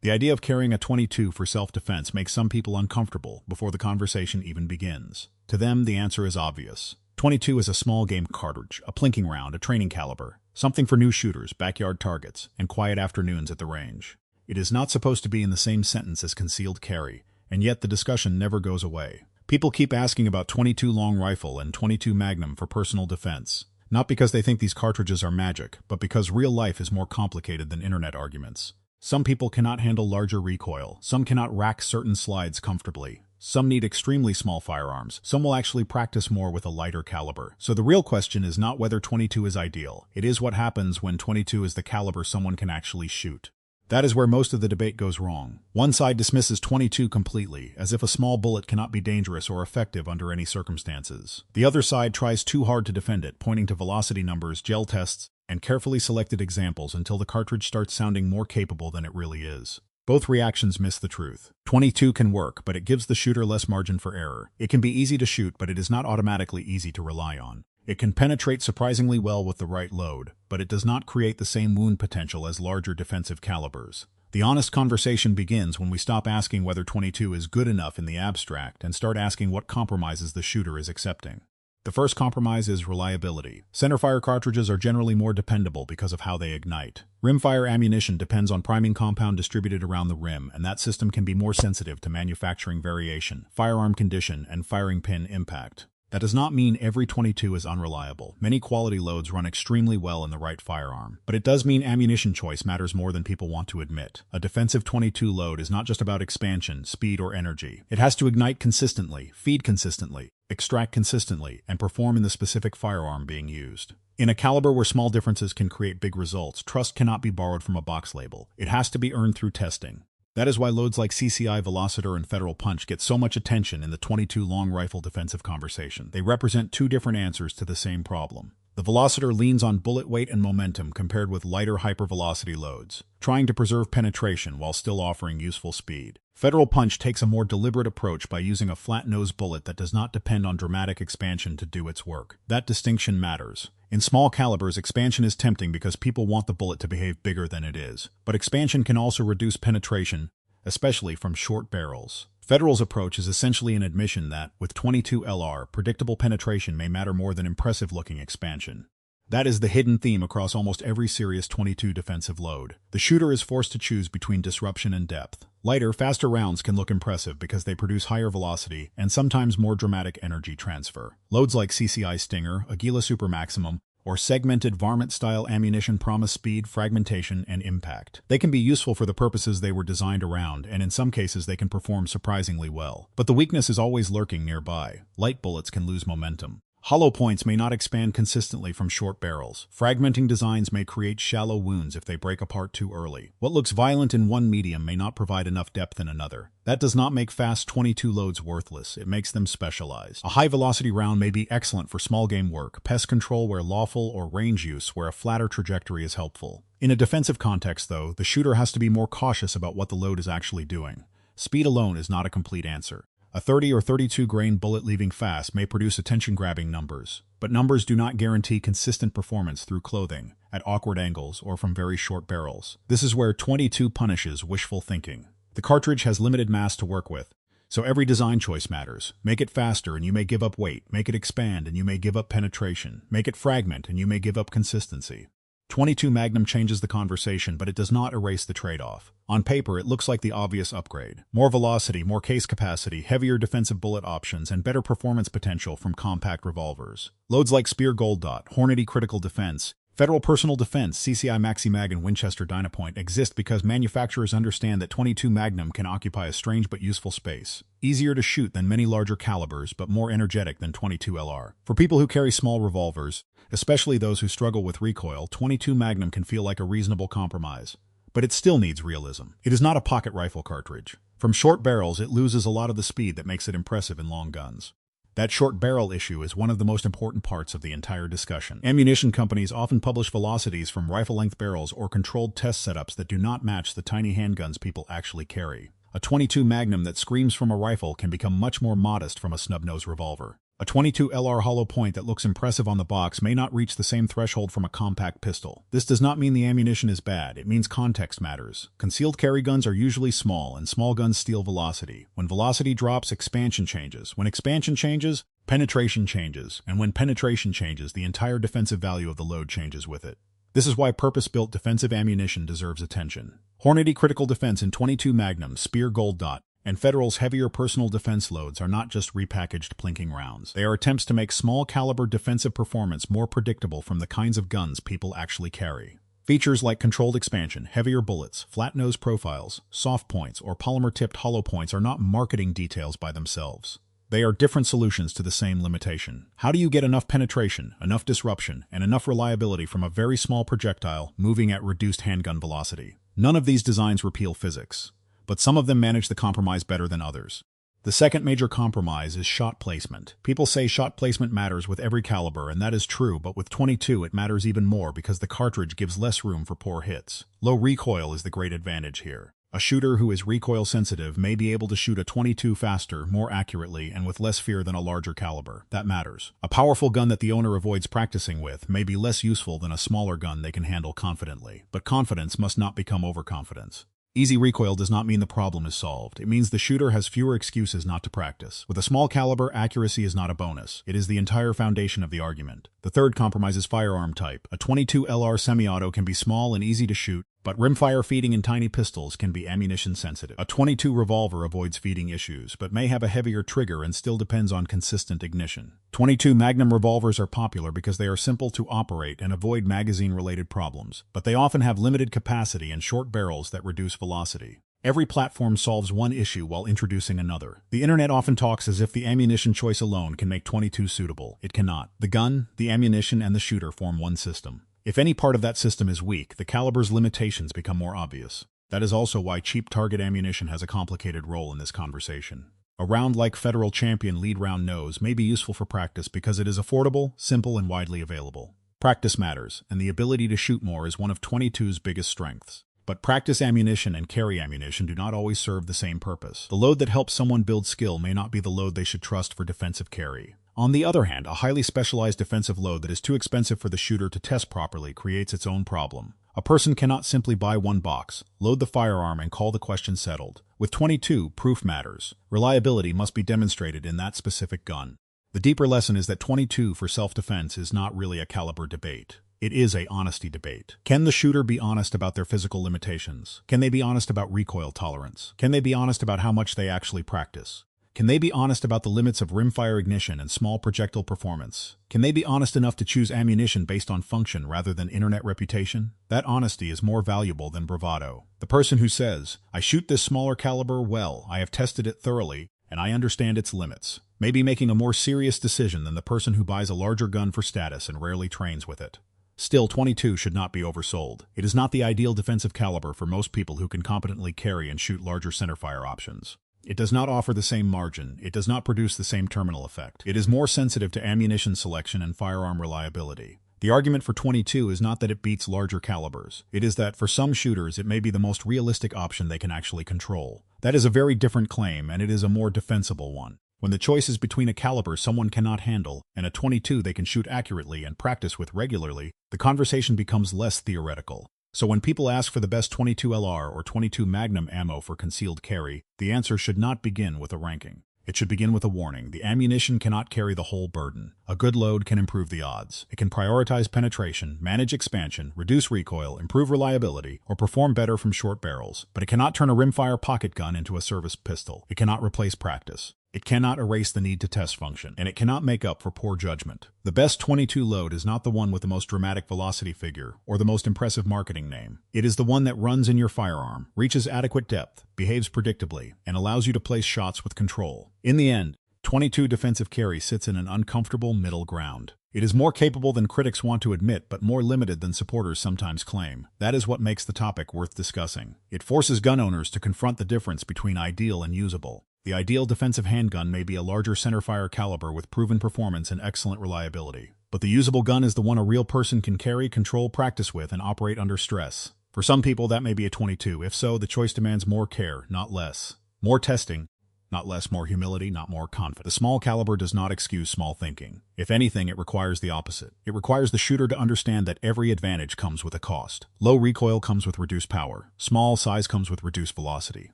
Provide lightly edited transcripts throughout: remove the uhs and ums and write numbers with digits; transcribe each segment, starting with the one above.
The idea of carrying a .22 for self-defense makes some people uncomfortable before the conversation even begins. To them, the answer is obvious. .22 is a small game cartridge, a plinking round, a training caliber, something for new shooters, backyard targets, and quiet afternoons at the range. It is not supposed to be in the same sentence as concealed carry, and yet the discussion never goes away. People keep asking about .22 long rifle and .22 Magnum for personal defense, not because they think these cartridges are magic, but because real life is more complicated than internet arguments. Some people cannot handle larger recoil, some cannot rack certain slides comfortably, some need extremely small firearms, some will actually practice more with a lighter caliber. So the real question is not whether .22 is ideal, it is what happens when .22 is the caliber someone can actually shoot. That is where most of the debate goes wrong. One side dismisses .22 completely, as if a small bullet cannot be dangerous or effective under any circumstances. The other side tries too hard to defend it, pointing to velocity numbers, gel tests, and carefully selected examples until the cartridge starts sounding more capable than it really is. Both reactions miss the truth. .22 can work, but it gives the shooter less margin for error. It can be easy to shoot, but it is not automatically easy to rely on. It can penetrate surprisingly well with the right load, but it does not create the same wound potential as larger defensive calibers. The honest conversation begins when we stop asking whether .22 is good enough in the abstract and start asking what compromises the shooter is accepting. The first compromise is reliability. Centerfire cartridges are generally more dependable because of how they ignite. Rimfire ammunition depends on priming compound distributed around the rim, and that system can be more sensitive to manufacturing variation, firearm condition, and firing pin impact. That does not mean every .22 is unreliable. Many quality loads run extremely well in the right firearm. But it does mean ammunition choice matters more than people want to admit. A defensive .22 load is not just about expansion, speed, or energy. It has to ignite consistently, feed consistently, extract consistently, and perform in the specific firearm being used. In a caliber where small differences can create big results, trust cannot be borrowed from a box label. It has to be earned through testing. That is why loads like CCI Velocitor and Federal Punch get so much attention in the .22 long rifle defensive conversation. They represent two different answers to the same problem. The Velocitor leans on bullet weight and momentum compared with lighter hypervelocity loads, trying to preserve penetration while still offering useful speed. Federal Punch takes a more deliberate approach by using a flat-nosed bullet that does not depend on dramatic expansion to do its work. That distinction matters. In small calibers, expansion is tempting because people want the bullet to behave bigger than it is. But expansion can also reduce penetration, especially from short barrels. Federal's approach is essentially an admission that, with .22 LR, predictable penetration may matter more than impressive-looking expansion. That is the hidden theme across almost every serious .22 defensive load. The shooter is forced to choose between disruption and depth. Lighter, faster rounds can look impressive because they produce higher velocity and sometimes more dramatic energy transfer. Loads like CCI Stinger, Aguila Super Maximum, or segmented varmint-style ammunition promise speed, fragmentation, and impact. They can be useful for the purposes they were designed around, and in some cases they can perform surprisingly well. But the weakness is always lurking nearby. Light bullets can lose momentum. Hollow points may not expand consistently from short barrels. Fragmenting designs may create shallow wounds if they break apart too early. What looks violent in one medium may not provide enough depth in another. That does not make fast .22 loads worthless, it makes them specialized. A high-velocity round may be excellent for small game work, pest control where lawful, or range use where a flatter trajectory is helpful. In a defensive context, though, the shooter has to be more cautious about what the load is actually doing. Speed alone is not a complete answer. A 30 or 32 grain bullet leaving fast may produce attention-grabbing numbers, but numbers do not guarantee consistent performance through clothing, at awkward angles, or from very short barrels. This is where .22 punishes wishful thinking. The cartridge has limited mass to work with, so every design choice matters. Make it faster and you may give up weight. Make it expand and you may give up penetration. Make it fragment and you may give up consistency. .22 Magnum changes the conversation, but it does not erase the trade-off. On paper, it looks like the obvious upgrade. More velocity, more case capacity, heavier defensive bullet options, and better performance potential from compact revolvers. Loads like Speer Gold Dot, Hornady Critical Defense, Federal Personal Defense, CCI Maxi-Mag, and Winchester Dynapoint exist because manufacturers understand that .22 Magnum can occupy a strange but useful space. Easier to shoot than many larger calibers, but more energetic than .22 LR. For people who carry small revolvers, especially those who struggle with recoil, .22 Magnum can feel like a reasonable compromise. But it still needs realism. It is not a pocket rifle cartridge. From short barrels, it loses a lot of the speed that makes it impressive in long guns. That short barrel issue is one of the most important parts of the entire discussion. Ammunition companies often publish velocities from rifle-length barrels or controlled test setups that do not match the tiny handguns people actually carry. A .22 Magnum that screams from a rifle can become much more modest from a snub-nosed revolver. A 22 LR hollow point that looks impressive on the box may not reach the same threshold from a compact pistol. This does not mean the ammunition is bad, it means context matters. Concealed carry guns are usually small, and small guns steal velocity. When velocity drops, expansion changes. When expansion changes, penetration changes. And when penetration changes, the entire defensive value of the load changes with it. This is why purpose-built defensive ammunition deserves attention. Hornady Critical Defense in 22 Magnum, Speer Gold Dot, and Federal's heavier personal defense loads are not just repackaged plinking rounds. They are attempts to make small-caliber defensive performance more predictable from the kinds of guns people actually carry. Features like controlled expansion, heavier bullets, flat nose profiles, soft points, or polymer-tipped hollow points are not marketing details by themselves. They are different solutions to the same limitation. How do you get enough penetration, enough disruption, and enough reliability from a very small projectile moving at reduced handgun velocity? None of these designs repeal physics, but some of them manage the compromise better than others. The second major compromise is shot placement. People say shot placement matters with every caliber, and that is true, but with 22 it matters even more because the cartridge gives less room for poor hits. Low recoil is the great advantage here. A shooter who is recoil sensitive may be able to shoot a 22 faster, more accurately, and with less fear than a larger caliber. That matters. A powerful gun that the owner avoids practicing with may be less useful than a smaller gun they can handle confidently. But confidence must not become overconfidence. Easy recoil does not mean the problem is solved. It means the shooter has fewer excuses not to practice. With a small caliber, accuracy is not a bonus. It is the entire foundation of the argument. The third compromise is firearm type. A 22 LR semi-auto can be small and easy to shoot, but rimfire feeding in tiny pistols can be ammunition sensitive. A 22 revolver avoids feeding issues, but may have a heavier trigger and still depends on consistent ignition. 22 Magnum revolvers are popular because they are simple to operate and avoid magazine-related problems, but they often have limited capacity and short barrels that reduce velocity. Every platform solves one issue while introducing another. The internet often talks as if the ammunition choice alone can make 22 suitable. It cannot. The gun, the ammunition, and the shooter form one system. If any part of that system is weak, the caliber's limitations become more obvious. That is also why cheap target ammunition has a complicated role in this conversation. A round like Federal Champion lead round nose may be useful for practice because it is affordable, simple, and widely available. Practice matters, and the ability to shoot more is one of 22's biggest strengths. But practice ammunition and carry ammunition do not always serve the same purpose. The load that helps someone build skill may not be the load they should trust for defensive carry. On the other hand, a highly specialized defensive load that is too expensive for the shooter to test properly creates its own problem. A person cannot simply buy one box, load the firearm, and call the question settled. With 22, proof matters. Reliability must be demonstrated in that specific gun. The deeper lesson is that 22 for self-defense is not really a caliber debate. It is a honesty debate. Can the shooter be honest about their physical limitations? Can they be honest about recoil tolerance? Can they be honest about how much they actually practice? Can they be honest about the limits of rimfire ignition and small projectile performance? Can they be honest enough to choose ammunition based on function rather than internet reputation? That honesty is more valuable than bravado. The person who says, "I shoot this smaller caliber well, I have tested it thoroughly, and I understand its limits," may be making a more serious decision than the person who buys a larger gun for status and rarely trains with it. Still, 22 should not be oversold. It is not the ideal defensive caliber for most people who can competently carry and shoot larger centerfire options. It does not offer the same margin. It does not produce the same terminal effect. It is more sensitive to ammunition selection and firearm reliability. The argument for 22 is not that it beats larger calibers. It is that, for some shooters, it may be the most realistic option they can actually control. That is a very different claim, and it is a more defensible one. When the choice is between a caliber someone cannot handle and a 22 they can shoot accurately and practice with regularly, the conversation becomes less theoretical. So when people ask for the best 22 LR or 22 Magnum ammo for concealed carry, the answer should not begin with a ranking. It should begin with a warning. The ammunition cannot carry the whole burden. A good load can improve the odds. It can prioritize penetration, manage expansion, reduce recoil, improve reliability, or perform better from short barrels. But it cannot turn a rimfire pocket gun into a service pistol. It cannot replace practice. It cannot erase the need to test function, and it cannot make up for poor judgment. The best 22 load is not the one with the most dramatic velocity figure or the most impressive marketing name. It is the one that runs in your firearm, reaches adequate depth, behaves predictably, and allows you to place shots with control. In the end, 22 defensive carry sits in an uncomfortable middle ground. It is more capable than critics want to admit, but more limited than supporters sometimes claim. That is what makes the topic worth discussing. It forces gun owners to confront the difference between ideal and usable. The ideal defensive handgun may be a larger centerfire caliber with proven performance and excellent reliability. But the usable gun is the one a real person can carry, control, practice with, and operate under stress. For some people, that may be a 22. If so, the choice demands more care, not less. More testing, Not less, more humility, not more confidence. The small caliber does not excuse small thinking. If anything, it requires the opposite. It requires the shooter to understand that every advantage comes with a cost. Low recoil comes with reduced power. Small size comes with reduced velocity.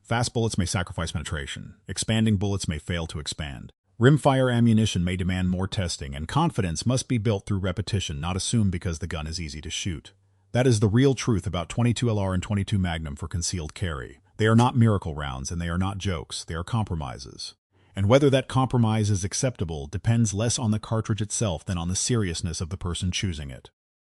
Fast bullets may sacrifice penetration. Expanding bullets may fail to expand. Rimfire ammunition may demand more testing, and confidence must be built through repetition, not assumed because the gun is easy to shoot. That is the real truth about 22 LR and 22 Magnum for concealed carry. They are not miracle rounds, and they are not jokes. They are compromises. And whether that compromise is acceptable depends less on the cartridge itself than on the seriousness of the person choosing it.